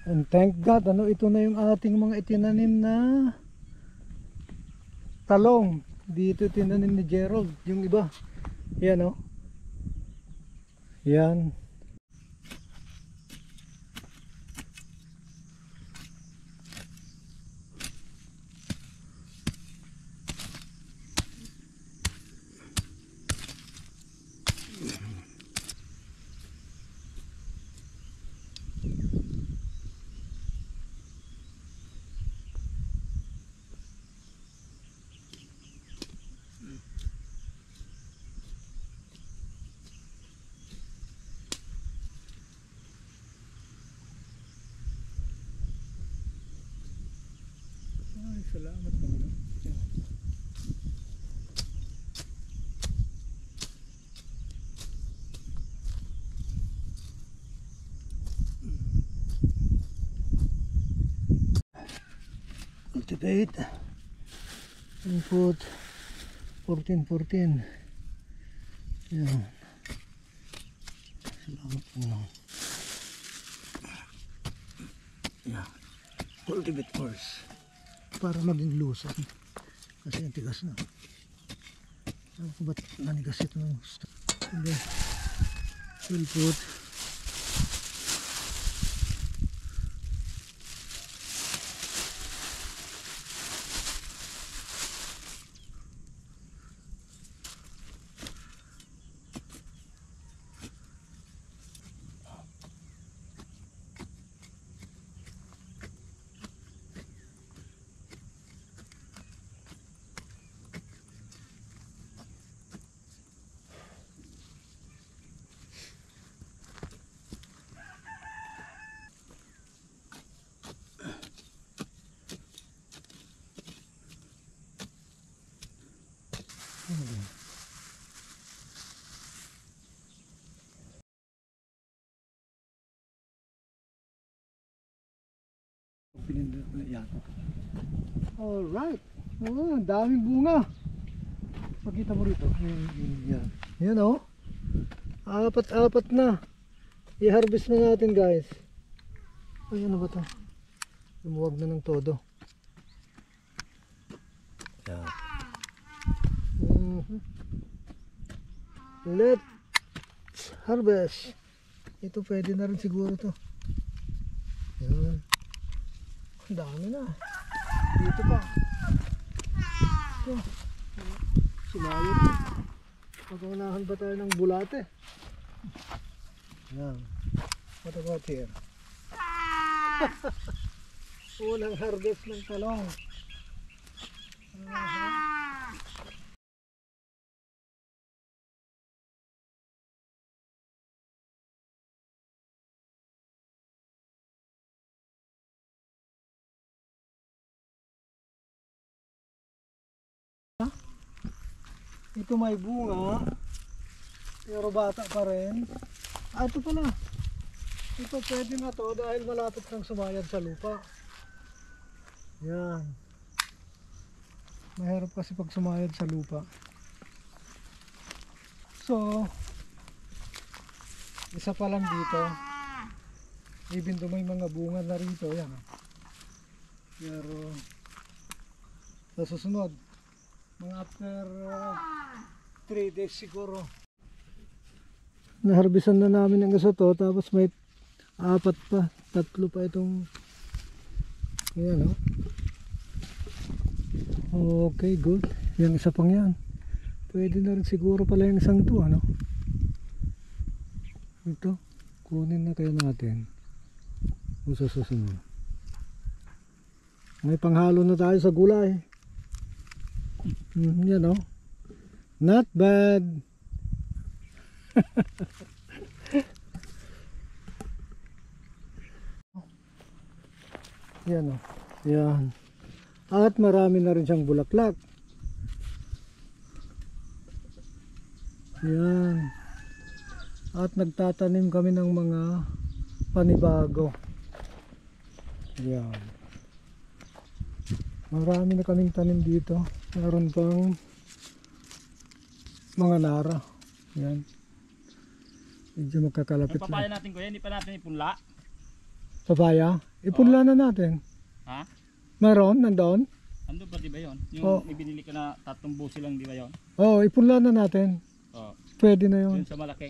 And thank God, ito na yung ating mga itinanim na talong. Dito tinanim ni Gerald, yung iba. Yan Yan. Ay, salamat naman. Cultivate. Input 14. Yan. Salamat naman. Yan. Cultivate first. Para maging lusan kasi ang tigas na. Alam ko ba't nanigas ito ng gusto. Okay. We'll put alright. Oh, daming bunga. Pakita mo rito. Yan. Yan apat na. I-harvest na natin guys. Ay, ano ba ito? Lumuwag na ng todo. Yan. Let's harvest. Ito pwede na rin siguro to. Yan. Ang dami na. Dito pa. Ito. Sumayot. Magkaunahan ba tayo ng bulate? Yan. What about here? Unang harvest ng talong. Ito may bunga pero bata pa rin. Ito pala, ito pwede na to dahil malapit nang sumayad sa lupa. Yan, mahirap kasi pag sumayad sa lupa. So isa pa lang dito, even though may mga bunga na rito. Yan, pero sa susunod mga after 3 days siguro naharbisan na namin ang isa to, tapos may 4 pa, 3 pa itong yan okay, good. Yung isa pang yan pwede na rin siguro pala yung isang to ito kunin na kaya natin sa susunod. May panghalo na tayo sa gulay. Yan not bad. Yan yan. At marami na rin siyang bulaklak. Yan. At nagtatanim kami ng mga panibago. Yan. Marami na kaming tanim dito. Meron pang mga nara. Yan. Medyo magkakalapit lang. Papaya natin ko yan, hindi pa natin ipunla. Papaya? Ipunla na natin. Ha? Meron, nandoon? Ando ba di ba yun? Yung Oh. ibinili ko na 3 busi lang di ba yun? Oo, ipunla na natin. Oo. Pwede na yun. Yun sa malaki.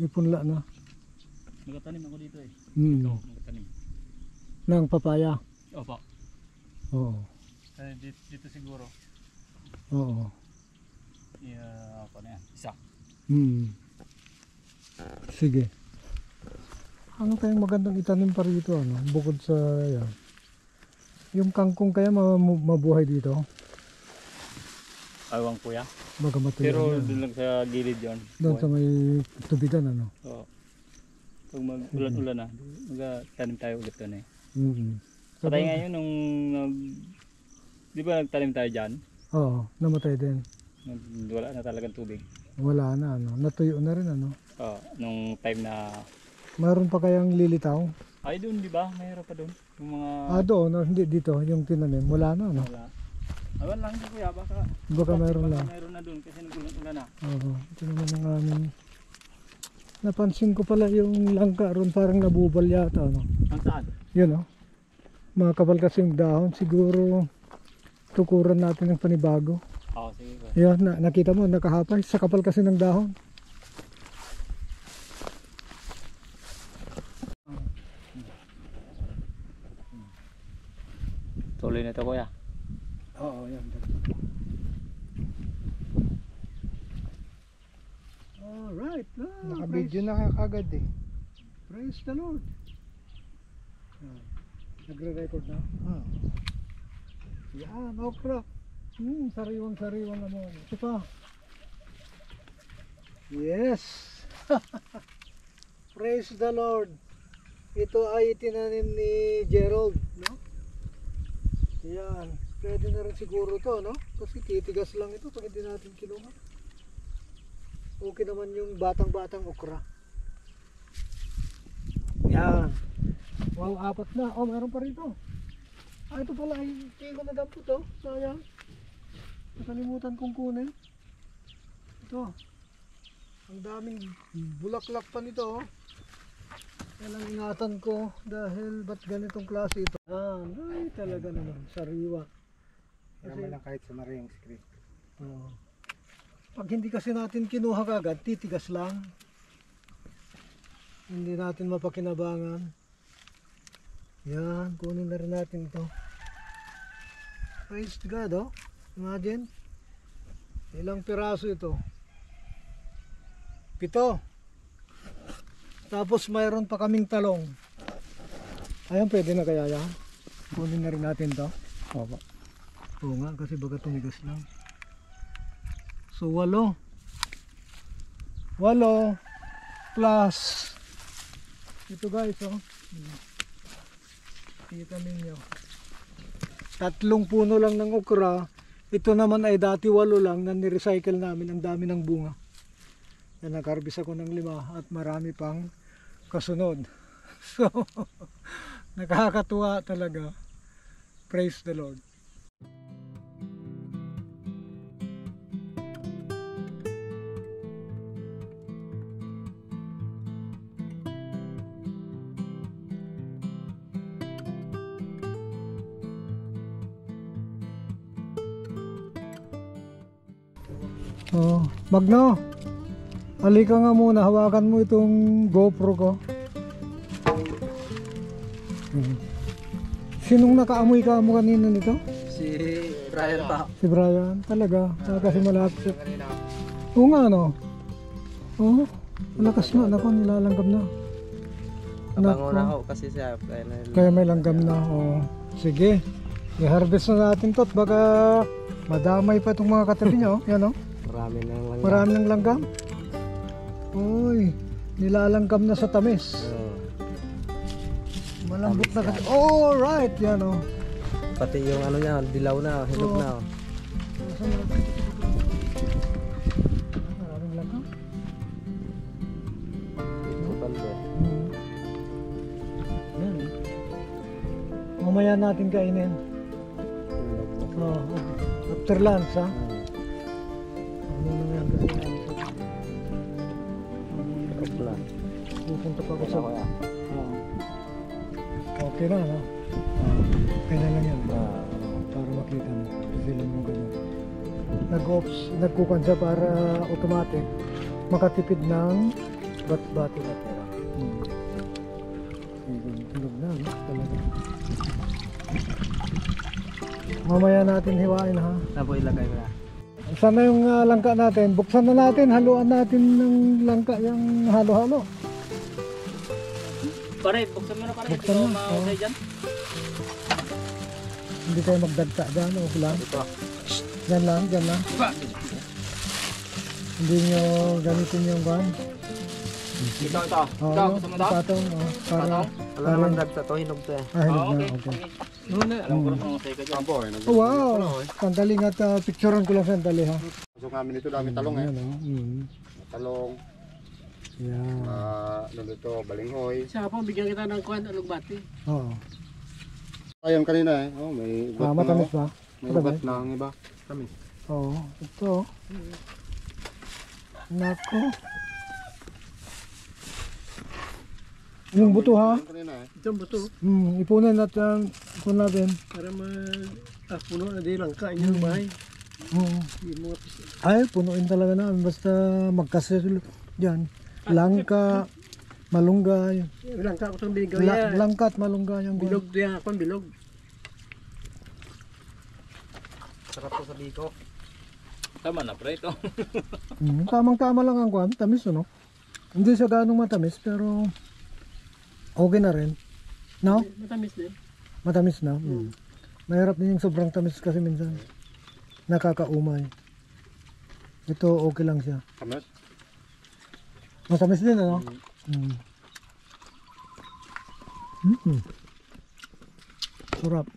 Ipunla na. Magatanim ako dito eh. Magatanim. Ng papaya. Opo. Oo. Dito siguro. Oo. Ako na yan. Isa. Sige. Ano kayang magandang itanim pa rito, ano? Bukod sa yan. Yung kangkong kaya mabuhay dito? Awang kuya. Baga matuloy. Pero yan. doon lang sa gilid yun. Doon sa may tubigan, ano? Oo. Pag mag-ulan-ulan na, magtanim tayo ulit doon eh. Patay ngayon nung di ba nagtanim tayo dyan? Oo, namatay din. Wala na talagang tubig. Wala na, ano? Natuyo na rin, ano? Oo, nung time na... Mayroon pa kayang lilitaw? Ay doon di ba? Mayroon pa doon. Yung mga... Doon, no? Hindi dito, yung tinanim. Wala na, ano? Wala. Awan lang di kuya, Baka mayroon lang. Mayroon na doon kasi nag-ulan na. Oo, ito naman ang aming... Napansin ko pala yung langka ron, parang nabubal yata, ano? Ang saan? Yun, oh. Mga kapal kasi yung dahon, siguro tukuran natin ng panibago. Oo, sige kuya. Yun, nakita mo, nakahapay, sa kapal kasi ng dahon. Tuloy na ito kuya. Oo, yan. Alright. Naka-video na kagad eh. Praise the Lord. Nagre-record na? Yan, okra. Sariwang-sariwang naman. Ito pa. Yes. Praise the Lord. Ito ay tinanim ni Gerald, no? Yan. Pwede na rin siguro to, no? Kasi titigas lang ito pag hindi natin kinuha. Okay naman yung batang-batang okra. Yan. Wow, 4 na. Oh, mayroon pa rito. Ito pala ay hindi ko nadampot, oh. Sayang. Nakalimutan kong kunin. Ito. Ang daming bulaklak pa nito, oh. Yan ang ingatan ko dahil ba't ganitong klase ito. Ay talaga naman, sariwa. Kasi lang kahit sa Mariang Creek. Pag hindi kasi natin kinuha kagad, titigas lang. Hindi natin mapakinabangan. Yan, kunin na rin natin ito. Praise God, oh. Imagine. Ilang piraso ito? 7. Tapos mayroon pa kaming talong. Ayan, pwede na kaya yan? Kunin na rin natin to. Opo. Oo nga, kasi baga tumigas lang. So 8 plus ito guys, oh. Kita ninyo. 3 puno lang ng okra. Ito naman ay dati 8 lang na ni-recycle namin. Ang dami ng bunga. Yan, nag-harvest ako ng 5 at marami pang kasunod. So, nakakatuwa talaga. Praise the Lord. Oh, Magno. Halika nga muna, hawakan mo itong GoPro ko. Sinong nakaamoy ka mo kanina nito? Si Brian pa. Si Brian, talaga. Kasi malapit. Oo nga, no? Oo, malakas na. Naku, nilalanggam na. Nabango na ako kasi siya. Kaya may langgam na. Oo. Sige, i-harvest na natin to at baka madamay pa itong mga katabi niya. Oh. Yan, oh. Marami nang langgam. Marami ng langgam. Uy, nilalanggam na sa tamis. Malambot na kasi. Alright, yan, oh. Pati yung ano niya, dilaw na, hinog na. Maraming langgam. Ito paldo. Yan. Mamaya natin kainin. Oh, after lunch, ha? Muna yan kasi Kapla. pupunta pa ako sa Oo. Okay na, no? Okay na lang yan. Para makita mo. Sila mo ganun. Nagkukan siya para automatic makatipid ng bat-bati na pera. Tulog na, no? Talaga. Mamaya natin hiwain, ha? Tapos ilagay mo na. Sana yung langka natin. Buksan na natin, haluan natin ng langka yung halo-halo. Pare, buksan mo na pare. Buksan Ikaw na, mausay dyan. Hindi tayo magdagta dyan, o lang. Ito. Dyan lang, dyan lang. Hindi nyo gamitin yung van. Ito. Oo, Ikaw, gusto mo daw? patong, para, Wala naman dagsa to, hinog to eh. hinog Oo, na, okay. okay. Alam ko rin mausay ka dyan. Oh, wow! Sandali nga, picturean ko lang sandali, ha? Pasok namin dito, daming talong eh. Ayan, oh. Talong, Yan. ano dito, balinghoy. Siya po, bigyan kita ng kuwan, alugbati. Oo. Ayun kanina eh. Oh, may ugat na. Matamis ba? May ugat na ang iba. Tamis. Oo. Ito. Nako. Yung buto, ha? Ayun kanina eh. Ito ang buto, Ipunin natin. Ipunin natin. para puno na di lang kain yung bahay. Oo. Di mo kapis. Ay, punuin talaga namin. Basta magkasunod dyan. Langka, malunggay. Lang ka ako itong biligaw yan. Langka at malunggay yung Bilog diyan ako, bilog. Sarap to sa biko. Tama na pre ito. Tamang-tama lang ang kwan. Tamis, ano? Hindi siya ganong matamis, pero okay na rin. No? Matamis din. Matamis na. Mahirap din yung sobrang tamis kasi minsan. Nakakaumay. Ito okay lang siya. Tamis. Matamis din, ano? Sarap.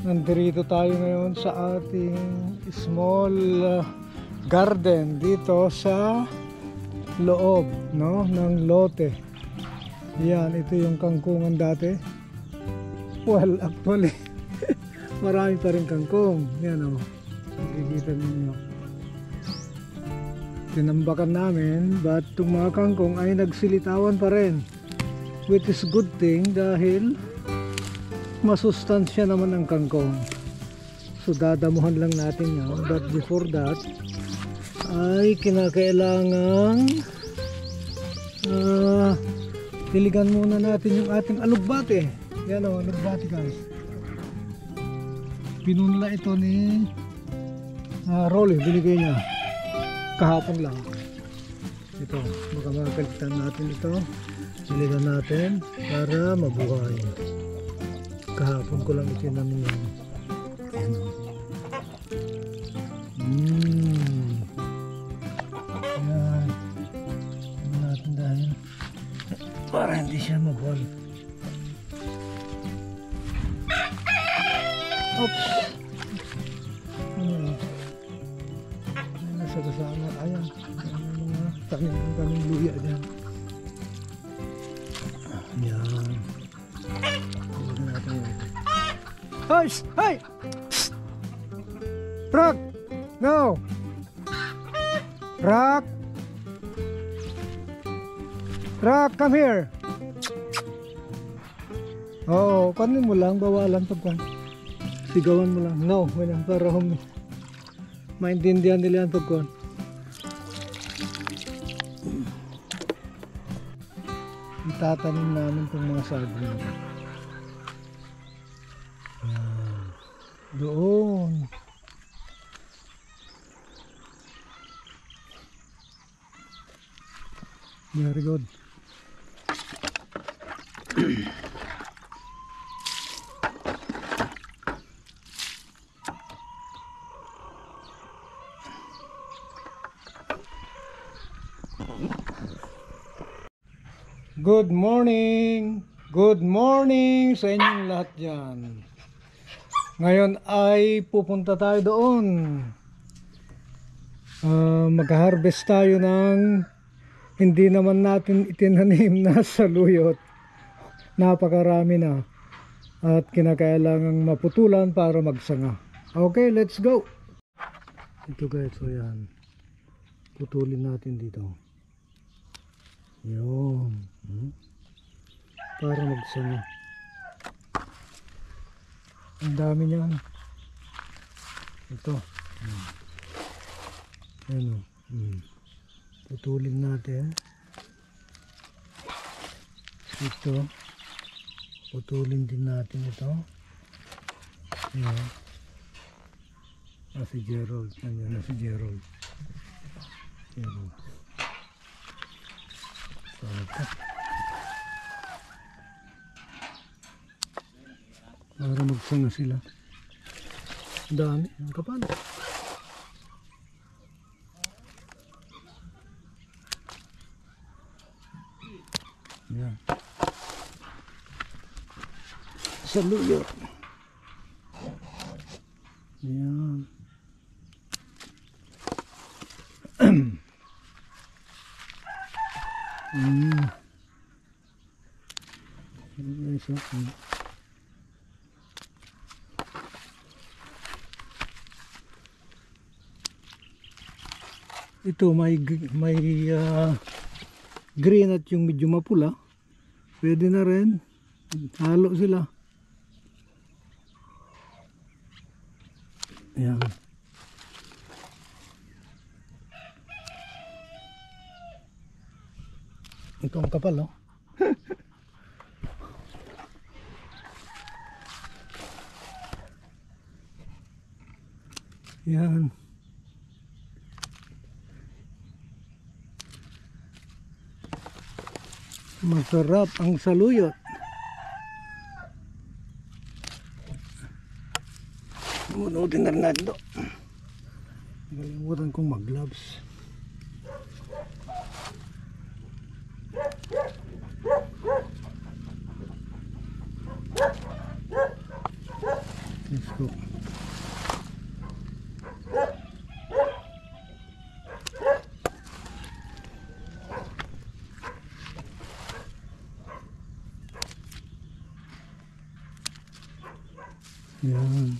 Nandito tayo ngayon sa ating small garden dito sa loob, no, ng lote. Yan, ito yung kangkungan dati. Well, actually marami pa rin kangkong. Yan, oh, nakikita ninyo. Tinambakan namin, but itong mga kangkong ay nagsilitawan pa rin, which is good thing dahil masustansya naman ang kangkong. So dadamuhan lang natin yan. But before that ay kinakailangan diligan muna natin yung ating alugbate. Yan o, alugbate guys. Pinunla ito ni Rolly, binigay niya kahapon lang. Ito, baka makakalitan natin ito. Diligan natin para mabuhay. Kahapon ko lang itinanim yan. Yan. Ano natin dahil para hindi siya mabuhal. Oops! Ano? Ay, nasa kasama. Ayan. Ayan mga tanim luya dyan. Yan. Hey! Hey! Rock! No! Rock! Rock, come here! Oo, kanin mo lang, bawalan pagkan. Sigawan mo lang. No, wala, para maintindihan nila ang pagkan. Itatanim namin itong mga saging. Doon. Very good. Good morning! Good morning sa inyong lahat dyan. Ngayon ay pupunta tayo doon. Mag-harvest tayo ng hindi naman natin itinanim na saluyot. Napakarami na. At kinakailangang maputulan para magsanga. Okay, let's go! Ito guys, so yan. Putulin natin dito. Yun. Para magsanga. Ang dami niyan. Ito. Ayan o. Putulin natin. Ito. Putulin din natin ito. Ayan. Si Gerald. Ayan na si Gerald. Gerald. Para magsanga sila. Dami, ang kapal. Yan. Saluyot. Yan. Ito may green at yung medyo mapula. Pwede na rin. Halo sila. Yan. Ito ang kapal, oh. Yan. Masarap ang saluyot. Munutin na rin natin ito. Nalimutan kong mag-gloves. Let's go. Yan.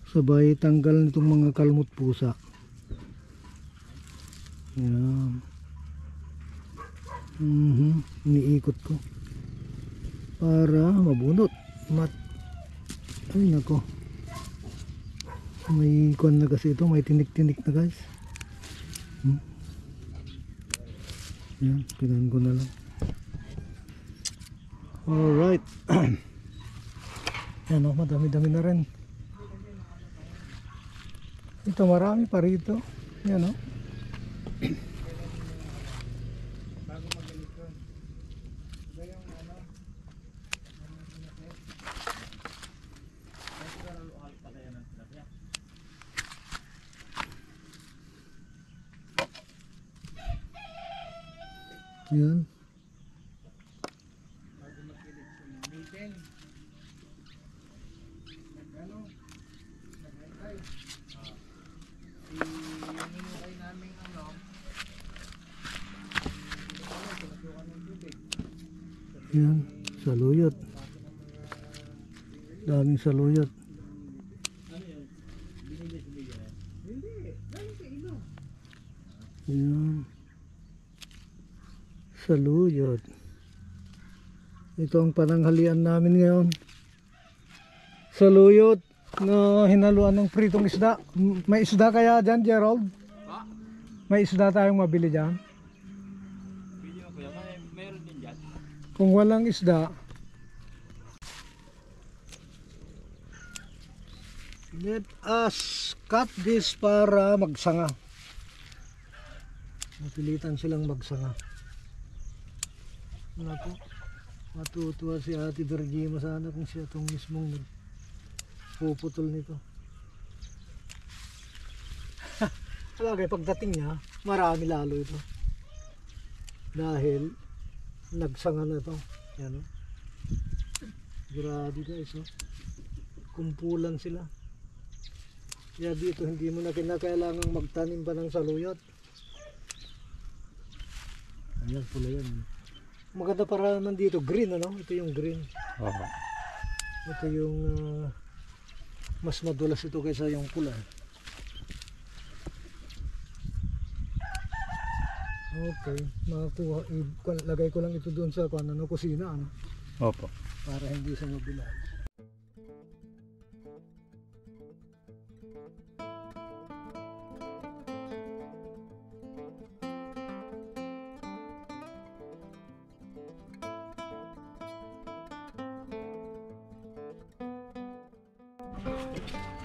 Sabay tanggal nitong mga kalmot pusa. Yan. Iniikot ko para mabunot. Ay nako. May kuwan na kasi ito, may tinik-tinik na guys. Yan, kailangan ko na lang. Alright. Yan o, madami-dami na rin. Ito marami pa rito. Yan o. Yan. Yan, saluyot. Daming saluyot. Yan. Saluyot. Ito ang pananghalian namin ngayon. Saluyot na hinaluan ng pritong isda. May isda kaya dyan, Gerald? May isda tayong mabili dyan? Kung walang isda, let us cut this para magsanga. Napilitan silang magsanga. Wala po. Matutuwa si Ate Bergima sana kung siya itong mismong puputol nito. Alagay pagdating niya, marami lalo ito. Dahil nagsanga na ito. Yan, oh. Grabe guys, oh. Kumpulan sila. Kaya dito hindi mo na kinakailangang magtanim pa ng saluyot. Ayan, pula yan. Maganda para naman dito, green ano? Ito yung green. Oo. Ito yung mas madulas ito kaysa yung pula. Okay, makakuha. Lagay ko lang ito doon sa kusina ano? Opo. Para hindi siya mabilad.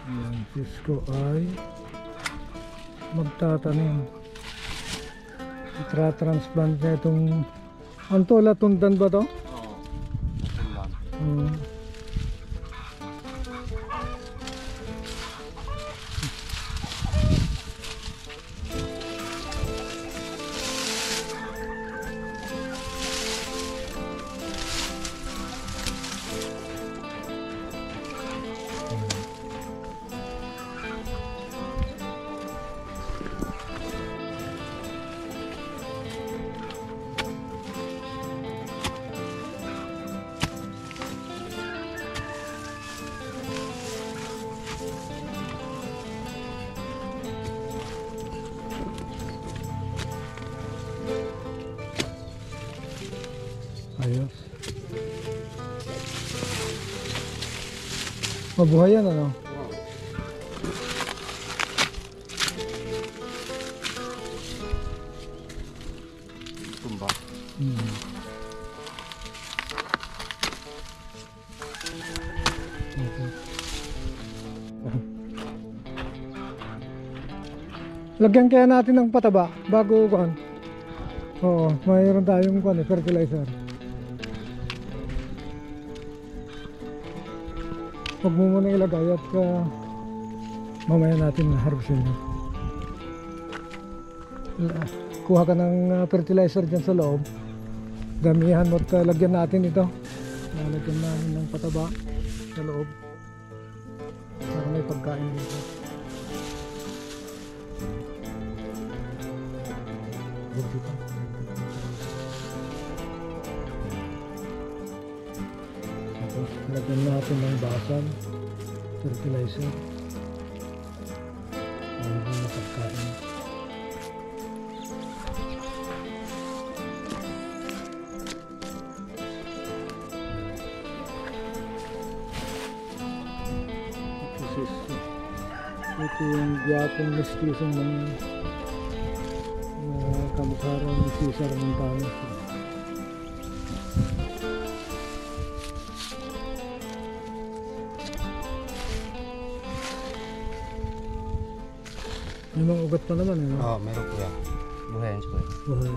Yan, Cisco ay magtatanim. Itra-transplant na itong Antola tundan ba to? Oo. Ayos. Mabuhay yan ano? Tumba. Okay. Lagyan kaya natin ng pataba bago kuan. Oo, mayroon tayong kuan fertilizer. Huwag mo muna ilagay at mamaya natin harvestin. Kuha ka ng fertilizer dyan sa loob. Damihan mo at lagyan natin ito. Lagyan namin ng pataba sa loob para may pagkain dito. Dito. Tapos lagyan natin ng basal, fertilizer para may pagkain. Ito yung gwapong mestisong mga kamukharang ni Cesar Montaño. May mga ugat pa naman eh, no? Oo, meron po yan. Buhayan siya po yan. Buhay.